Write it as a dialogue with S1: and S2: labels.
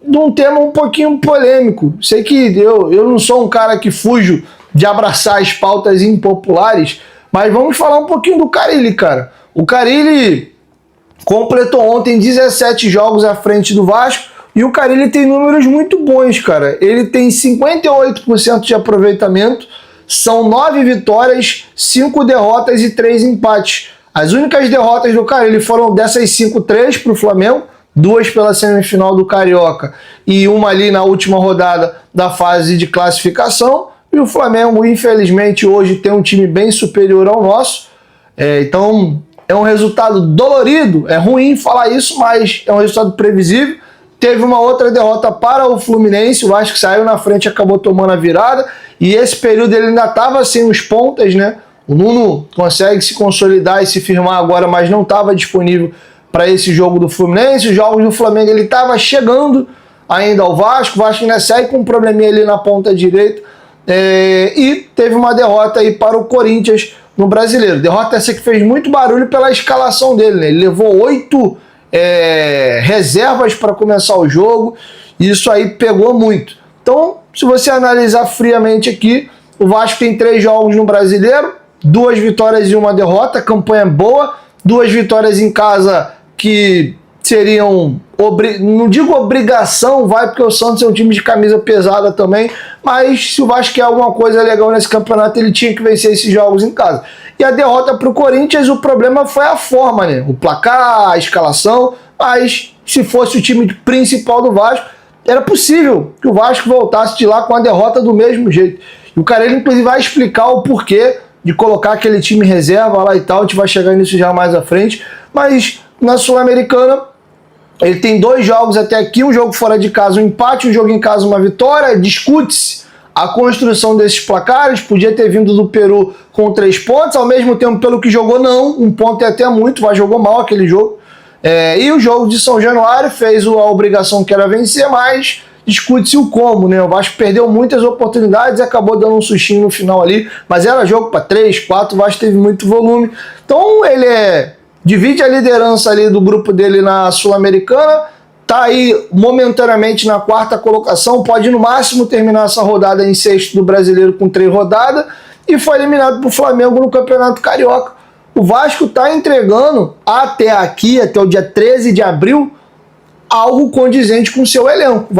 S1: de um tema um pouquinho polêmico. Sei que eu não sou um cara que fujo de abraçar as pautas impopulares, mas vamos falar um pouquinho do Carille, cara. O Carille completou ontem 17 jogos à frente do Vasco e o Carille tem números muito bons, cara. Ele tem 58% de aproveitamento, são 9 vitórias, 5 derrotas e 3 empates. As únicas derrotas do Carille foram dessas 5, 3 para o Flamengo, 2 pela semifinal do Carioca e uma ali na última rodada da fase de classificação. E o Flamengo, infelizmente, hoje tem um time bem superior ao nosso. Então, é um resultado dolorido. É ruim falar isso, mas é um resultado previsível. Teve uma outra derrota para o Fluminense. O Vasco saiu na frente e acabou tomando a virada. E esse período ele ainda estava sem os pontas, né? O Nuno consegue se consolidar e se firmar agora, mas não estava disponível para esse jogo do Fluminense. Os jogos do Flamengo ele estava chegando ainda ao Vasco. O Vasco ainda segue com um probleminha ali na ponta direita. E teve uma derrota aí para o Corinthians no Brasileiro. Derrota essa que fez muito barulho pela escalação dele, né? Ele levou 8 reservas para começar o jogo. E isso aí pegou muito. Então, se você analisar friamente aqui, o Vasco tem 3 jogos no Brasileiro, 2 vitórias e 1 derrota, campanha boa, 2 vitórias em casa que seriam, não digo obrigação, porque o Santos é um time de camisa pesada também, mas se o Vasco quer alguma coisa legal nesse campeonato, ele tinha que vencer esses jogos em casa. E a derrota para o Corinthians, o problema foi a forma, né? O placar, a escalação, mas se fosse o time principal do Vasco, era possível que o Vasco voltasse de lá com a derrota do mesmo jeito. E o Carille, inclusive, vai explicar o porquê de colocar aquele time reserva lá e tal, a gente vai chegar nisso já mais à frente, mas na Sul-Americana ele tem 2 jogos até aqui, um jogo fora de casa, um empate, um jogo em casa, uma vitória. Discute-se a construção desses placares, podia ter vindo do Peru com 3 pontos, ao mesmo tempo pelo que jogou não, 1 ponto é até muito, mas jogou mal aquele jogo. E o jogo de São Januário fez a obrigação que era vencer, mas discute-se o como, né? O Vasco perdeu muitas oportunidades e acabou dando um sustinho no final ali, mas era jogo para 3, 4, o Vasco teve muito volume. Então ele divide a liderança ali do grupo dele na Sul-Americana, tá aí momentaneamente na 4ª colocação, pode no máximo terminar essa rodada em 6º do Brasileiro com 3 rodadas, e foi eliminado pro Flamengo no Campeonato Carioca. O Vasco tá entregando até aqui, até o dia 13 de abril, algo condizente com o seu elenco.